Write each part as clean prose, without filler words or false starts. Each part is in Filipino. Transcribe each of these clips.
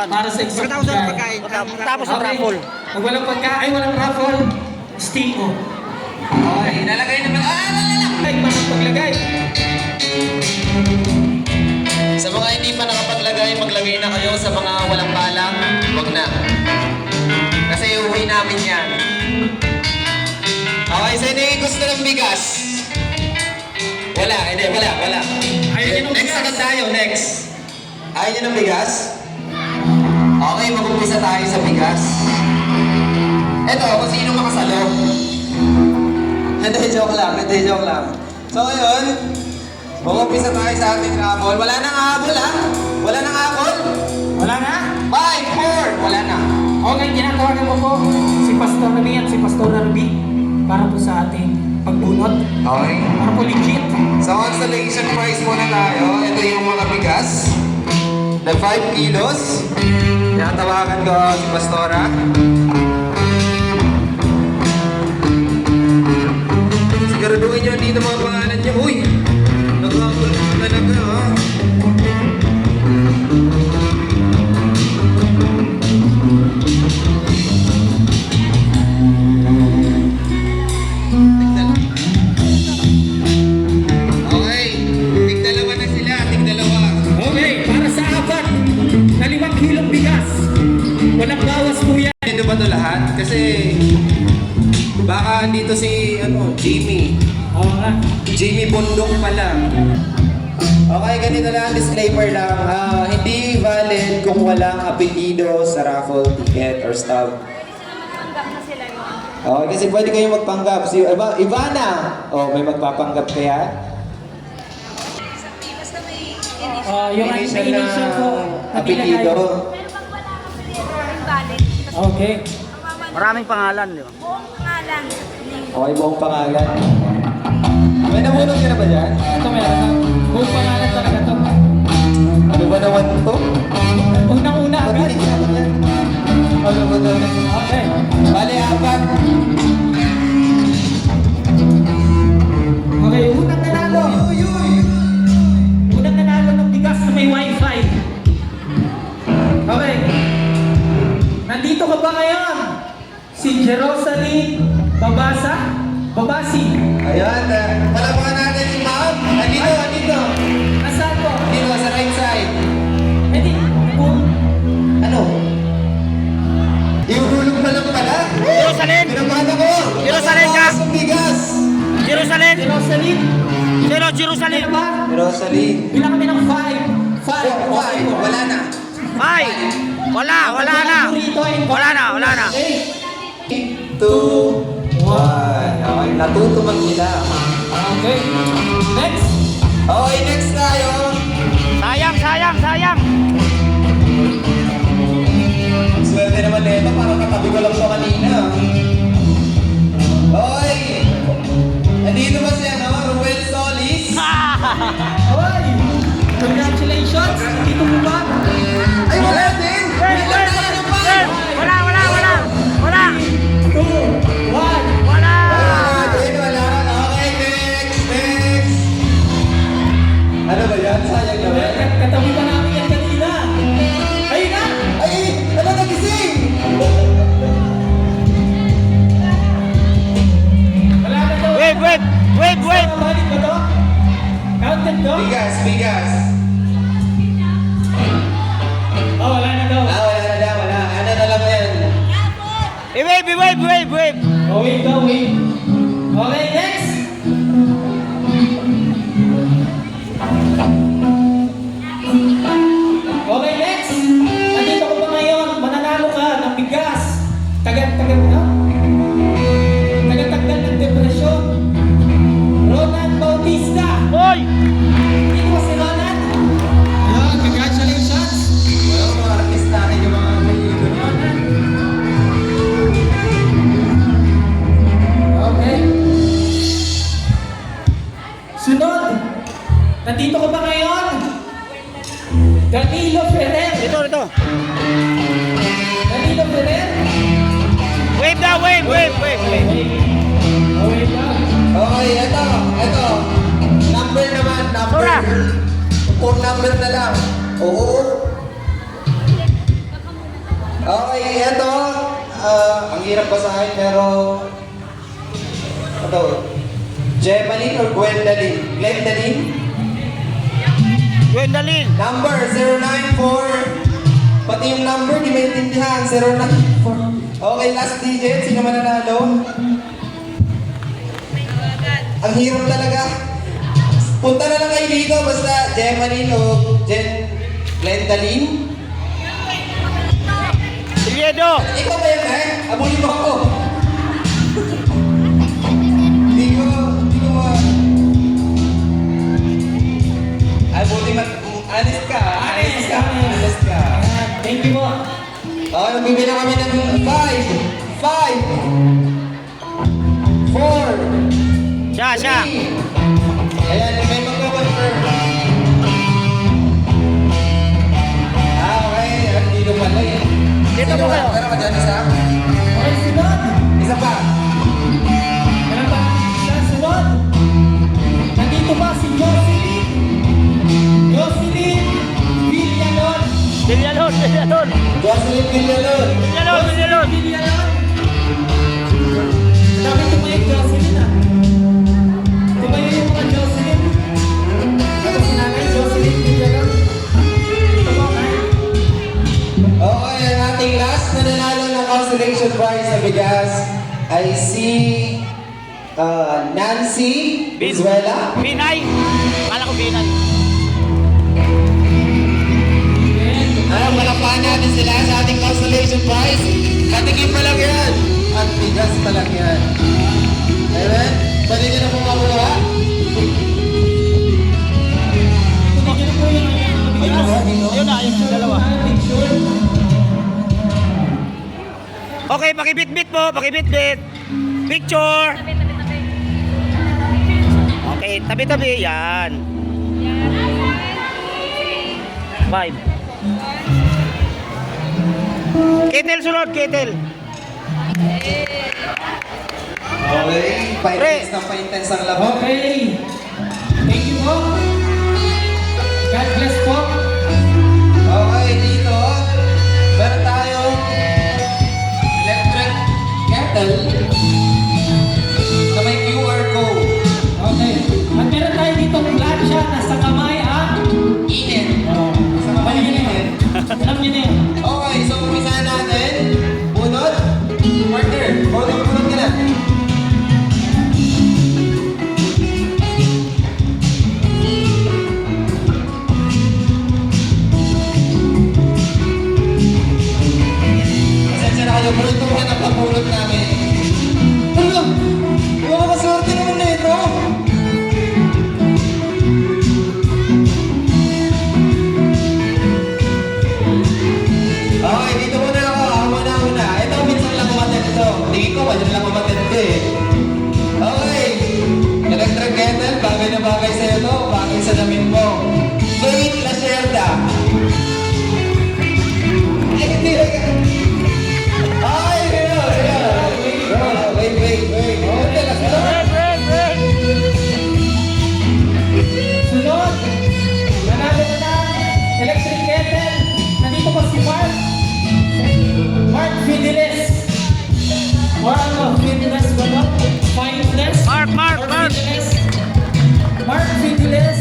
Para sa isang pagkain. Tapos ang raffle. Pag walang pagkain, walang raffle, stiko. Okay, nalagay naman. Ay, bakit paglagay? Sa mga hindi pa nakapaglagay, maglagay na kayo. Sa mga walang balang, wag na. Kasi uwi namin yan. Okay, sino yung gusto ng bigas? Wala. Next agad tayo, next. Ayaw nyo ng bigas? Okay, mag-umpisa tayo sa bigas. Eto, kung sino makasalo. Hindi, joke lang. So ngayon, mag-umpisa tayo sa ating raffle. Wala nang habol, ha? Wala nang habol? Wala na? 5, 4, wala na. Okay, ginagawagan mo po si Pastor Ruby at si Pastor Ruby para po sa ating pagbunot. Okay. Para po legit. Sa constellation prize muna tayo. Ito yung mga bigas. Na 5 kilos. Tinatawagan ko si Pastora. Siguraduhin nyo dito mga pangalan nyo. Uy! Nagkakul talaga, ha? Okay. Tig-dalawa na sila. Tig-dalawa. Okay, para sa apat na 5 kilong bigas. Walang bawas po yan. Dito ba ito lahat? Kasi baka dito si Jimmy. Oo nga. Jimmy Bondong pala. Okay, ganito lang, disclaimer lang. Hindi valid kung walang apelido sa raffle ticket or stub. Panggap na sila yun. Okay, kasi pwede kayo magpanggap. Si Ivana! May magpapanggap kaya? Basta may Yung Initial initial na po. apelido. Pero pag wala ka pala yung valid. Okay. Maraming pangalan, di ba? Buong pangalan. Okay, buong pangalan. May nabunod ka na ba dyan? Ito meron na. Buong pangalan talaga to. Ano ba naman ito? Unang-una agad. Mabilis naman yan. Ano ba ito? Okay. Bale, 4. Okay, unang nanalo. Unang nanalo ng bigas na may wifi. Okay. Nandito ka ba ngayon? Si Jerosaline Babasi. Ayan, palabakan natin si Ma'am. Andito. Nasaan po? Dito, sa right side. Hindi. Ano? Ihulog na lang pala. Jerusalem! Pinamana ko. Jerusalem ka! Ang bigas. Jerusalem! Jerosaline. Jerusalem! Ano ba? Rosalie. Bilang kami ng 5. 5. Wala na. Ay! Wala na! Wala na! 2, 1. Okay, natutumag nila. Okay. Next. Okay, next tayo. Sayang! Swerte naman nito, parang katabi ko lang ito kanina. Okay. Nandito ba si Ruel Solis? Oy! Congratulations! Dito mo ba? wave. Oh, wait daw, wait. Okay, next. Okay, next. Nandito ko pa ngayon. Mananalo ka ng bigas. Tagal-tagal na. Tagal-tagal ng depresyon. Ronan Bautista. Hoy! Hindi mo si Ronan? Yan, congratulations! Well, mga artista rin yung mga naligo niyo. Okay. Sunod. Nandito ko pa ngayon. Danilo Ferrer. Ito. Danilo Ferrer. Wave daw, wave. Okay lang. Okay, ito. Number naman, number. Sura. Phone number na lang. Oo. Okay, ito. Ang hirap basahin pero... Ito. Gemaline or Gwendolyn? Gwendolyn? Gwendolyn. Number 094. Pati yung number, di maintindihan. 094. Okay, last digit. Sino mananalo? Ang hirap talaga. Punta na lang kayo dito. Basta Gemaline o Gwendolyn. Iliedo. Ikaw ba yan, eh? Abulin mo ako. Hindi ko Ay, buti honest ka. Honest ka. Thank you po. Okay, nagbibigay kami ng 5, 4, Siya. Ayan, may magko-confirm. Okay. Dito pala eh. Dito po kayo. Pero ka dyan, isa? Okay, sunod. Isa pa. Meron pa isa sunod. Nandito pa si Jocelyn Villalon. Villalon. Jocelyn Villalon. Villalon. Sabi tumayo Jocelyn ah. Tumayo yung mga Jocelyn. Ano si nanay Jocelyn Villalon? Dito po kayo. Okay, ang ating last na nanalo ng consolation prize na bigas ay si Nancy Vizuela. Binay. Kala ko Binay. Palakpakan natin sila sa ating consolation prize. Katigin pa lang yan. At bigas pa lang yan. Amen? Pwede nyo na po makuha? Tumagin po yung mga bigas. Yun na, yung dalawa. Picture. Okay, pakibit-bit po. Picture. Okay, tabi-tabi. Yan. 5. Ketel sunod, Ketel. Okay. Pa-intense na pa-intense ang laban. Okay. Thank you po. God bless po. Okay, dito. Meron tayong electric kettle na may QR code. Okay. At meron tayo dito plancha na sa kamay ang Init. sa kamay niya na yun. Alam niyo na yun. Okay, so umpisahan natin. Bunot. Partner, bunot ka na. Pasensya na kayo, bunot ko na pagpapulot namin. Ano? Yung makaswerte naman na ito. Okay, dito muna ako. Ako muna. Ito, minsan lang umatid ito. Tingin ko, madyan lang umatid ito eh. Okay. Electric kettle, bagay na bagay sa ito. Bagay sa damit mo. Wait, Lacerda. Ay, hindi. Ay, wait. Okay, let's go. Sunod. Nanalo na na. Electric kettle. Nandito po si Mark Fidelis. Fidelis. Mark. Mark Fidelis.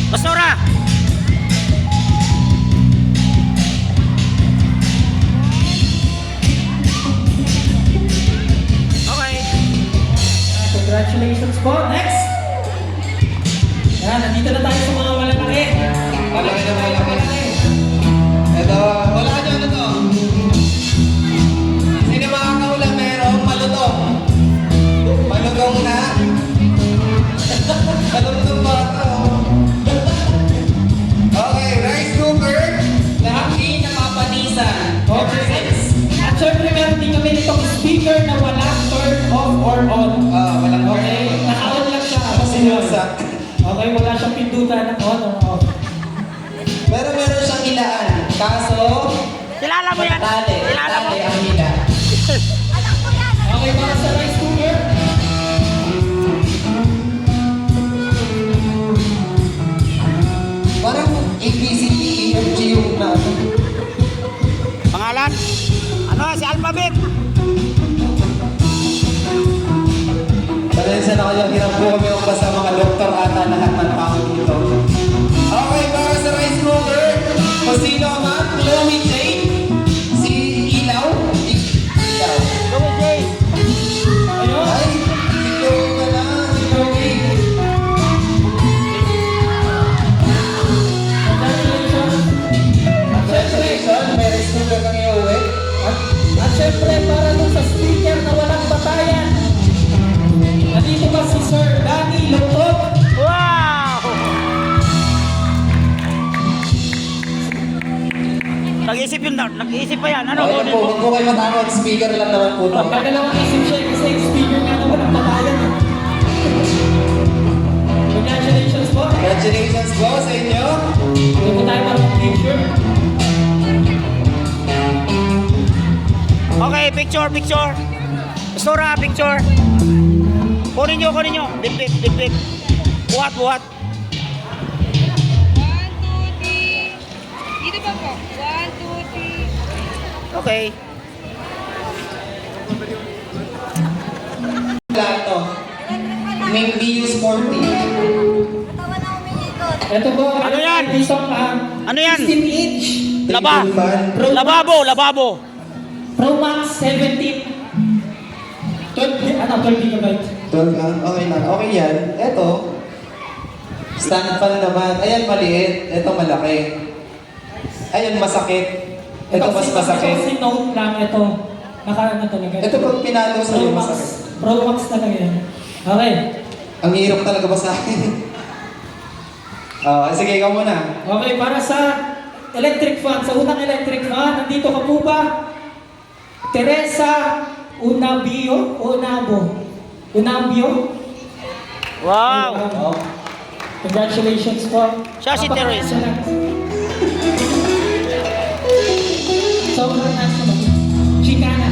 Pastora! Okay. Congratulations po. Next! Yan, nandito na tayo sa mga malalaki. Malaki na malaki. Ito, wala nyo ano to. Sino makakaulang meron? Malutong. Malutong na. Malutong ba ito? Okay, rice cooker. Lahat di napapanisan. Okay. At syempre meron din kami nitong speaker na walang turn off or on. Walang Okay, naka-on lang siya. Sinusak. Okay, wala siyang pindutan ng on or off. Pero meron siyang hilaan. Kaso, Kilala mo yan? tali. Kilala mo? Tali ang hila. Alam ko yan. Okay, para sa rice cooker. Parang ABCDEFG yung na. Pangalan? Ano? Si Alphabet? Pasensya na kayo, hirap po kami magbasa mga doktor ata lahat ng tao dito. Okay, para sa rice cooker, kung sino man, Chloe Jane, si Ilaw, Ilaw. Gawin, Jay. Ayun. Ay, si Chloe ka na, si Chloe. Congratulations. Congratulations, may rice cooker kang iuwi. At syempre, para dun sa speaker na walang batayan, nandito ba si Sir Danny Lutot? Wow! Nag-iisip yun daw. Nag-iisip pa yan. Ano? Okay po, huwag po kayo matakot, speaker lang naman po to. Pagdalawang isip siya kasi yung speaker nga na walang batayan. Congratulations po. Congratulations po sa inyo. Dito tayo para mag-picture. Okay, picture, picture. Pastora, picture. Kunin nyo. Dipit, dipit. Buhat, buhat. 1, 2, 3. Dito ba po? 1, 2, 3. Okay. Lahat to. May BU Sporty. Katawan na umiikot. Ito po, Ano yan? Isang Ano yan? 16-inch Laba. Lababo, lababo. Pro Max 17. 12 gigabyte. 12 ka? Okay lang. Okay yan. Ito, stand fan naman. Ayan, maliit. Ito, malaki. Ayan, masakit. Ito, mas masakit. Kasi note lang ito. Naka ano talaga. Ito, pag pinalo sa iyo, masakit. Pro Max talaga yan. Okay. Ang hirap talaga ba sa akin? Sige, ikaw muna. Okay, para sa electric fan, sa unang electric fan, nandito ka po ba? Teresa Unabio? Unabio? Wow. Oh. Congratulations po. Siya si Teresa. Sobrang nasa mo. Chicana.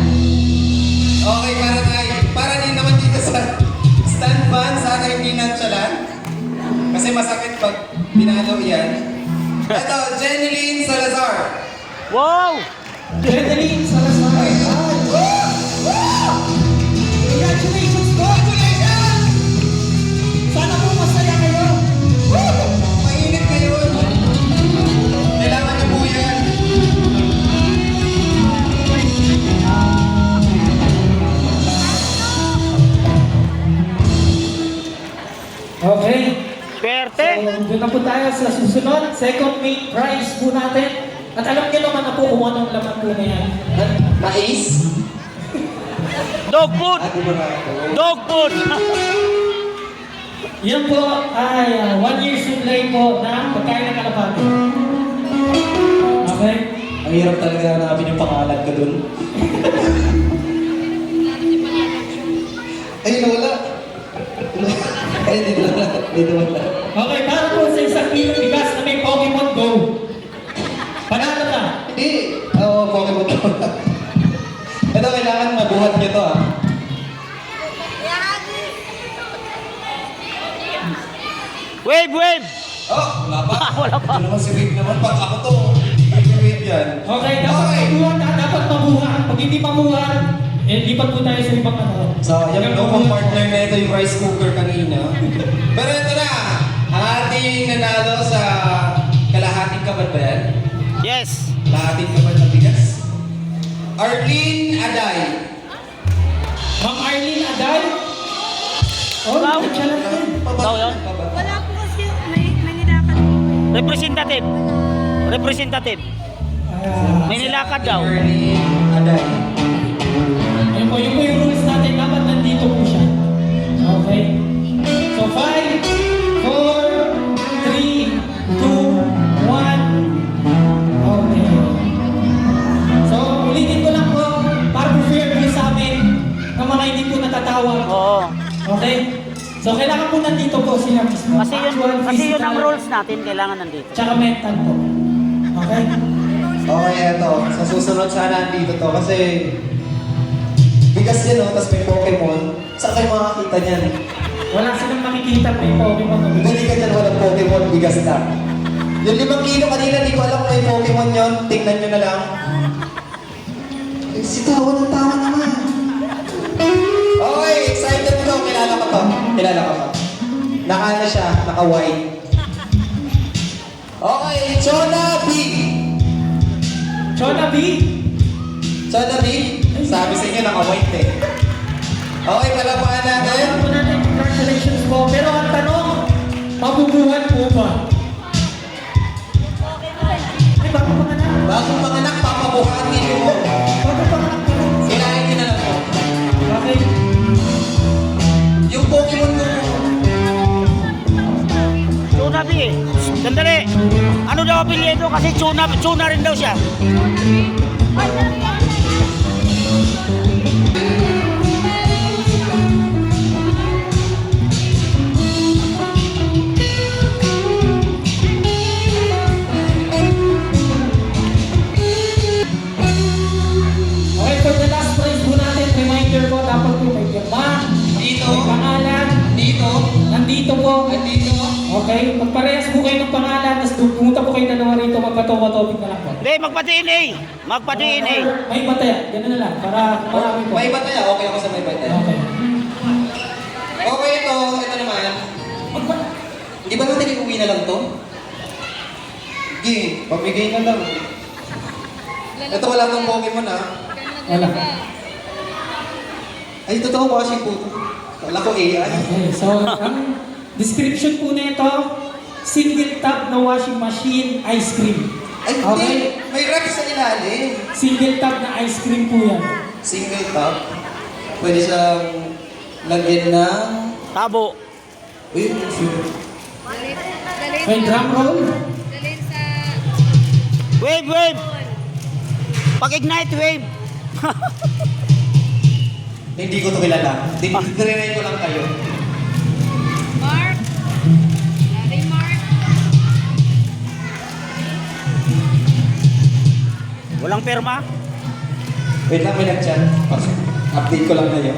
Okay, para din naman dito sa stand fan, sana hindi nantsalan. Kasi masakit pag pinalo yan. Ito, Jeneline Salazar. Wow. Jeneline Salazar. Congratulations po! Sana po masaya kayo. Mainit ngayon. Kailangan niyo po yan. Okay. Swerte. So, doon na po tayo sa susunod. Second main prize po natin. At alam niyo naman na po kung anong laman po na yan. Mais? Dog food. Dog food. Yan po ay 1 year supply po na pagkain ng kalapati. Okay? Ang hirap talaga hanapin yung pangalan ko dun. Ay, wala. Ay, dito wala. Okay, para po sa isang kilong bigas na may Pokemon Go. Panalo ka. Hindi. Oo, Pokemon ko. Ito, kailangan mabuhat nyo to ah. Wave, wave. Oh, wala pa. Wala pa. Ito naman si Wave naman. Pag ako to, wave yan. Okay, dapat mabuhat ka, dapat mabuhat. Pag hindi mabuhat, lipat po tayo sa ibang ano. So, yung lupang partner na ito yung rice cooker kanina. Pero ito na, ang ating nanalo sa kalahating kaban ba yan? Yes. Kalahating kaban ng bigas. Arlene Aday. Ma'am Arlene Aday. Oh, Wow. siya lang din. Ikaw yun? Wala po kasi may nilakad po. Representative. Representative. May nilakad daw. Arlene Aday. Ayun po yung rules natin. Dapat nandito po siya. Okay? So, 5, 4, 3, 2, 1. Okay. So, ulitin ko lang po para po fair po sa amin ng mga hindi po natatawag. Oo. Okay? So, kailangan po nandito po sila mismo. Kasi yun, Actual, kasi yun ang physical, rules natin. Kailangan nandito. Tsaka mental po. Okay? Okay, eto. Sa susunod sana andito to kasi bigas yan, no? Tapos may Pokemon. Saan kayo makakita niyan? Wala silang makikita po yung Pokemon. Bumili ka dyan, walang Pokemon, bigas na. Yung 5 kilo kanina, di ko alam kung may Pokemon yun. Tingnan nyo na lang. Eh, si tawa ng tawa naman. Okay, excited ko. Kilala ko to. Kilala ko to. Naka siya, naka-white. Okay, Chona B. Chona B. Chona B, sabi sa inyo, naka-white eh. Okay, palapakan natin. Kaya po natin, congratulations po. Pero ang tanong, mabubuhat po ba? Ay, bago panganak. Bagong panganak, papabuhatin nyo mo. Bago panganak po. Kailangan nyo na lang po. Okay. Yung Pokemon ko po. Tuna B. Sandali. Ano daw apelyido? Kasi tuna rin daw siya. Okay, for the last prize po natin, reminder po, dapat po may pirma, Dito. may pangalan, Dito. nandito po. Dito. Okay, magparehas po kayo ng pangalan, tapos pumunta po kayo dalawa rito, magkatoka-topic na lang po. Hindi, magpa-DNA. Magpa-DNA. May bataya, gano'n na lang, para marami po. May bataya. Okay ako sa may bataya. Okay. Okay, ito naman. Di ba natin iuwi na lang to? Sige, pamigay na lang. Ito wala tong Pokemon ha. Wala. Ay, totoo washing po to. Wala ko AI. Okay, so ang description po nito, single tap na washing machine, ice cream. Ay, hindi. Okay? May ref sa ilalim. Single tap na ice cream po yan. Single top. Pwede siyang lagyan ng... Tabo. Uy, sure. May drum roll. Dalhin sa... Wave, wave. Pag-ignite, wave. Hindi ko to kilala. Dinrinay ko lang kayo. Mark. Mark. Walang perma. Wait lang, may nag-chat. Update ko lang kayo.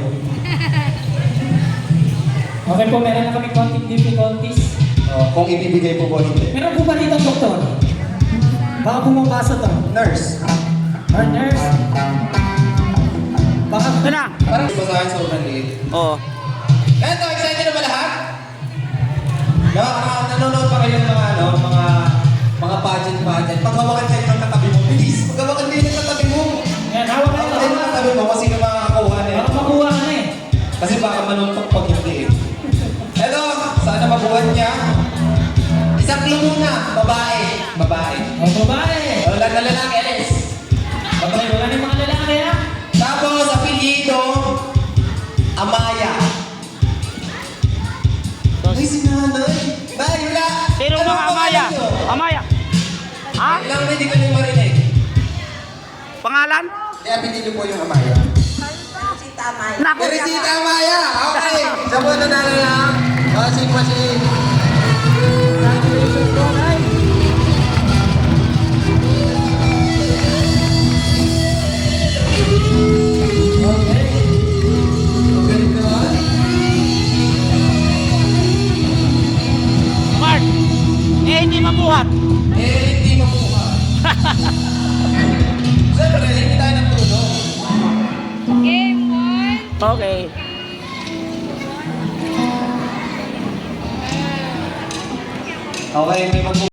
Okay po, meron na kami konting difficulties. Kung ibibigay po hindi. Meron po ba dito, doktor? Baka pumapasa to. Nurse. Or nurse? Baka Ito na. Parang basahin sa unang liit. Oo. Eto, excited na ba lahat? Nanonood pa kayo ng mga pageant. Paghawakan kayo ng katabi mo, please. Paghawakan kayo ng katabi mo. yan, hawak Paghawakan kayo. kayo ng katabi mo kasi na makakakuha na Baka makuha ka na eh. Kasi baka manuntok pag hindi eh. Eto, sana mabuhat niya. Isang clue muna, babae. Babae. O, babae. Wala na lalaki, Alice. Okay, wala na yung mga lalaki ha. Tapos, apelyido, Amaya. Ay, si nanay. Nay, wala. Sino Ano mga ang Amaya? pangalan niyo? Amaya. Ha? Ilang na hindi ko na marinig. Pangalan? Kaya apelyido po yung Amaya. Naku. Teresita Amaya! Okay! Siya po nanalo lang. Washing machine. Congratulations po, Nay. Okay. Magaling naman. Mark. Hindi mabuhat. Hindi mabuha. Siyempre, hindi tayo ng tulong. Game 1. Okay. Okay, may mag